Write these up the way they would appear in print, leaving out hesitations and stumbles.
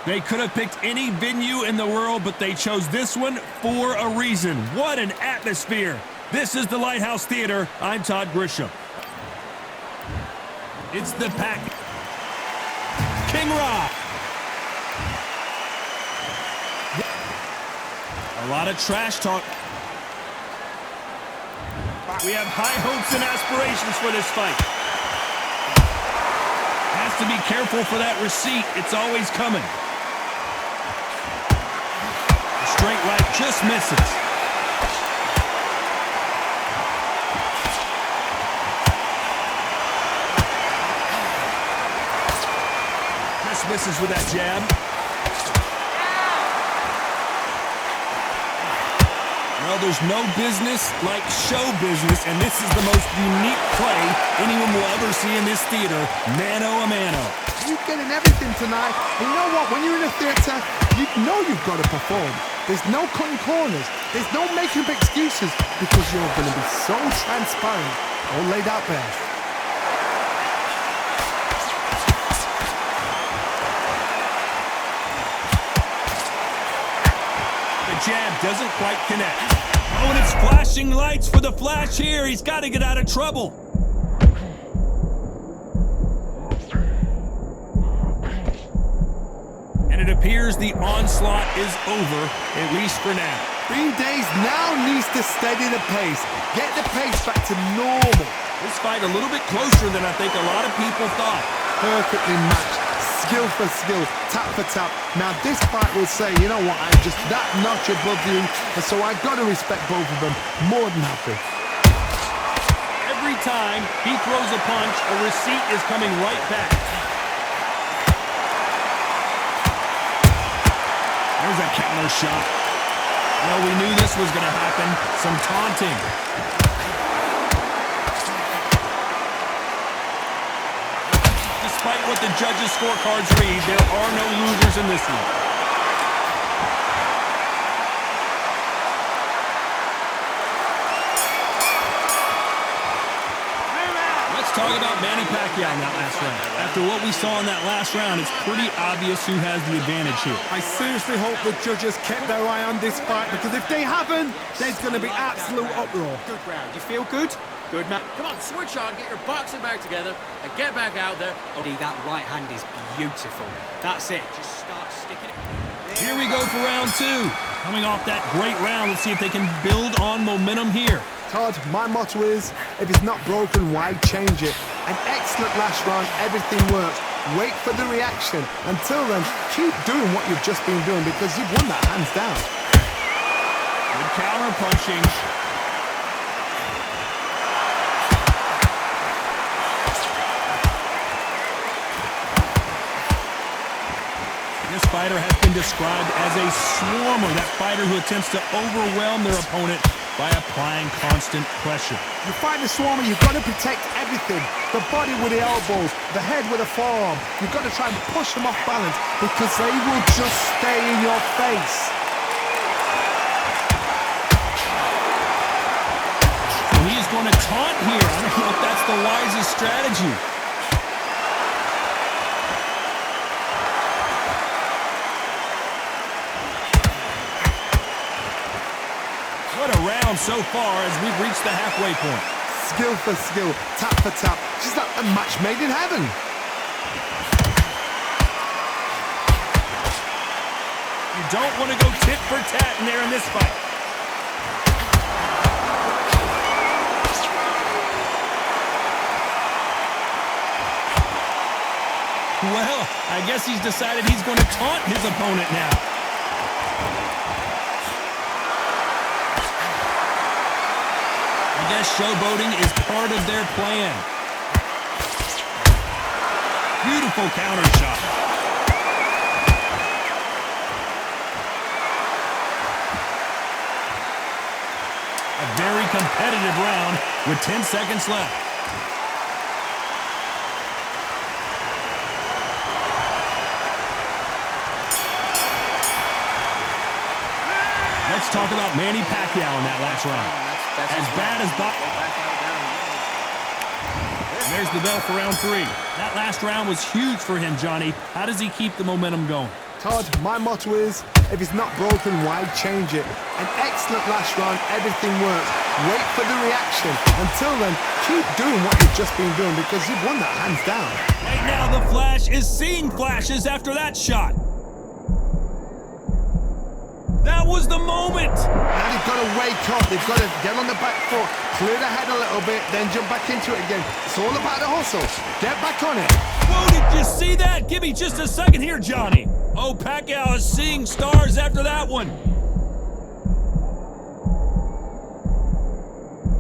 They could have picked any venue in the world, but they chose this one for a reason. What an atmosphere. This is the Lighthouse Theater. I'm Todd Grisham. It's the pack. King Rock. A lot of trash talk. We have high hopes and aspirations for this fight. Has to be careful for that receipt. It's always coming. The straight right just misses. Just misses with that jab. Well, there's no business like show business, and this is the most unique play anyone will ever see in this theater, mano-a-mano. You're getting everything tonight. And you know what? When you're in a theater, you know you've got to perform. There's no cutting corners. There's no making up excuses because you're going to be so transparent, all laid out there. Jab doesn't quite connect. Oh, and it's flashing lights for the flash here. He's got to get out of trouble. And it appears the onslaught is over, at least for now. Green Days now needs to steady the pace. Get the pace back to normal. This fight a little bit closer than I think a lot of people thought. Perfectly matched. Skill for skill, tap for tap. Now this fight will say, you know what, I'm just that notch above you, and so I've got to respect both of them. More than happy. Every time he throws a punch, a receipt is coming right back. There's a counter shot. Well, we knew this was going to happen. Some taunting. Despite what the judges' scorecards read, there are no losers in this one. Let's talk about Manny Pacquiao in that last round. After what we saw in that last round, it's pretty obvious who has the advantage here. I seriously hope the judges kept their eye on this fight, because if they haven't, there's going to be absolute uproar. Good round. You feel good? Good, man. Come on, switch on, get your boxing bag together, and get back out there. Oh, that right hand is beautiful. That's it. Just start sticking it. Here we go for round two. Coming off that great round, let's see if they can build on momentum here. Todd, my motto is, if it's not broken, why change it? An excellent last round, everything works. Wait for the reaction. Until then, keep doing what you've just been doing, because you've won that hands down. Good counter punching. This fighter has been described as a swarmer, that fighter who attempts to overwhelm their opponent by applying constant pressure. You fight the swarmer, you've got to protect everything. The body with the elbows, the head with the forearm. You've got to try and push them off balance, because they will just stay in your face. So he is going to taunt here. I don't know if that's the wisest strategy. What a round so far as we've reached the halfway point. Skill for skill, tap for tap. Just like a match made in heaven. You don't want to go tit for tat in there in this fight. Well, I guess he's decided he's going to taunt his opponent now. I guess showboating is part of their plan. Beautiful counter shot. A very competitive round with 10 seconds left. Let's talk about Manny Pacquiao in that last round. As bad as There's the bell for round three. That last round was huge for him, Johnny. How does he keep the momentum going? Todd, my motto is, if it's not broken, why change it? An excellent last round, everything works. Wait for the reaction. Until then, keep doing what you've just been doing because you've won that hands down. Right now, the Flash is seeing flashes after that shot. That was the moment. Now they've got to wake up. They've got to get on the back foot, clear the head a little bit, then jump back into it again. It's all about the hustle. Get back on it. Whoa, did you see that? Give me just a second here, Johnny. Oh, Pacquiao is seeing stars after that one.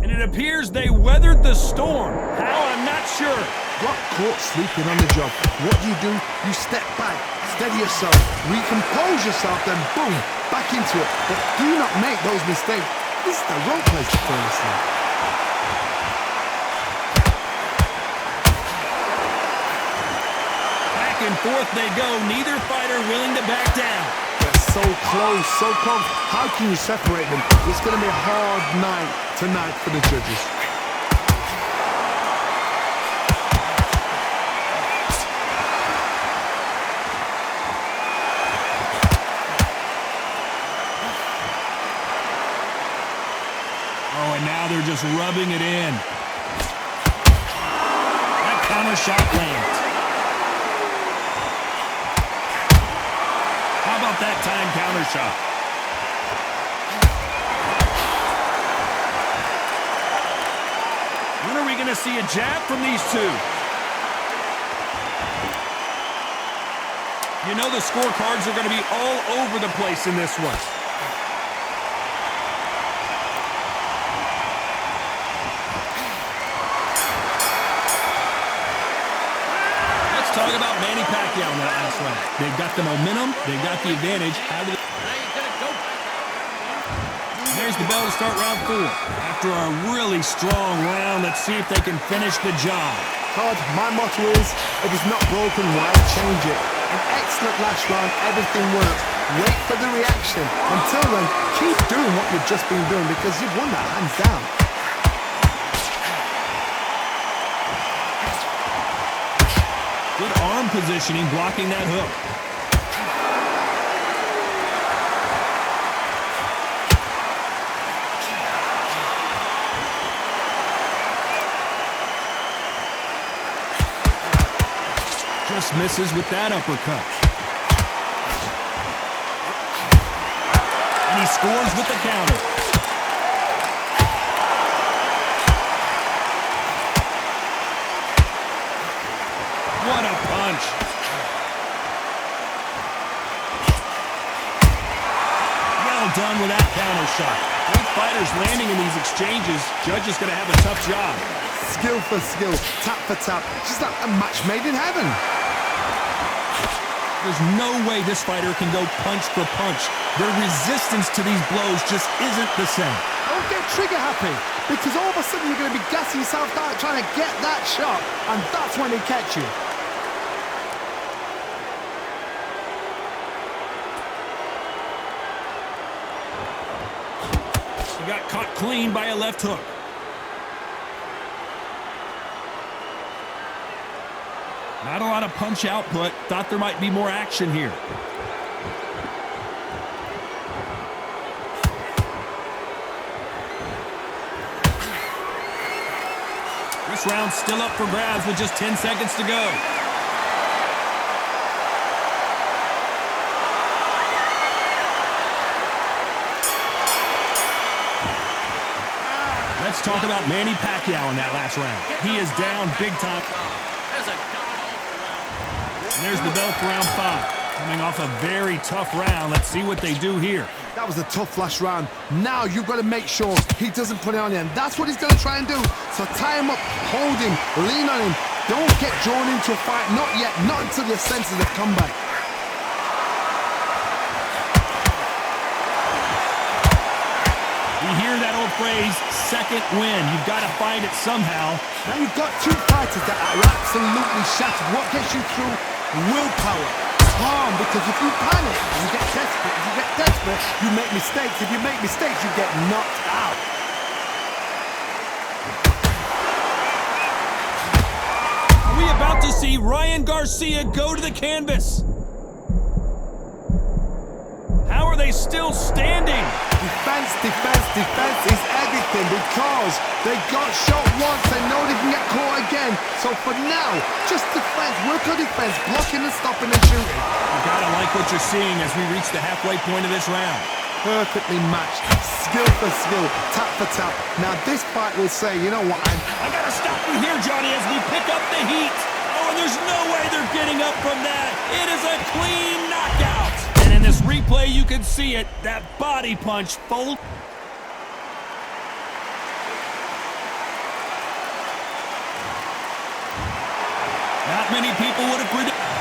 And it appears they weathered the storm. How? I'm not sure. Got caught sleeping on the job. What do? You step back, steady yourself, recompose yourself, then boom, back into it. But do not make those mistakes. This is the wrong place to fall asleep. Back and forth they go. Neither fighter willing to back down. They're so close, so close. How can you separate them? It's going to be a hard night tonight for the judges. Oh, and now they're just rubbing it in. That counter shot lands. How about that time counter shot? When are we going to see a jab from these two? You know the scorecards are going to be all over the place in this one. Talk about Manny Pacquiao in that last round. They've got the momentum. They've got the advantage. There's the bell to start round 4. After a really strong round, let's see if they can finish the job. Todd, my motto is, if it's not broken, why change it? An excellent last round, everything works. Wait for the reaction. Until then, keep doing what you've just been doing because you've won that hands down. Good arm positioning, blocking that hook. Just misses with that uppercut. And he scores with the counter. What a punch. Well done with that counter shot. Both fighters landing in these exchanges. Judge is going to have a tough job. Skill for skill, tap for tap. Just like a match made in heaven. There's no way this fighter can go punch for punch. Their resistance to these blows just isn't the same. Don't get trigger happy, because all of a sudden you're going to be gassing yourself out trying to get that shot, and that's when they catch you. He got caught clean by a left hook. Not a lot of punch output. Thought there might be more action here. This round's still up for grabs with just 10 seconds to go. Let's talk about Manny Pacquiao in that last round. He is down big time. And there's the bell for round 5. Coming off a very tough round. Let's see what they do here. That was a tough last round. Now you've got to make sure he doesn't put it on you. And that's what he's going to try and do. So tie him up, hold him, lean on him. Don't get drawn into a fight. Not yet. Not until your senses have come back. We hear that old phrase, second win. You've got to find it somehow. Now you've got two fighters that are absolutely shattered. What gets you through? Willpower. Calm, because if you panic, you get desperate. If you get desperate, you make mistakes. If you make mistakes, you get knocked out. Are we about to see Ryan Garcia go to the canvas? How are they still standing? Defense, defense, defense is everything because they got shot once. They know they can get caught again. So for now, just defense, work on defense, blocking and stopping and shooting. You gotta like what you're seeing as we reach the halfway point of this round. Perfectly matched, skill for skill, tap for tap. Now this fight will say, you know what, I gotta stop you here, Johnny, as we pick up the heat. Oh, and there's no way they're getting up from that. It is a clean knockout. And in this replay, you can see it, that body punch fold. Not many people would have predicted.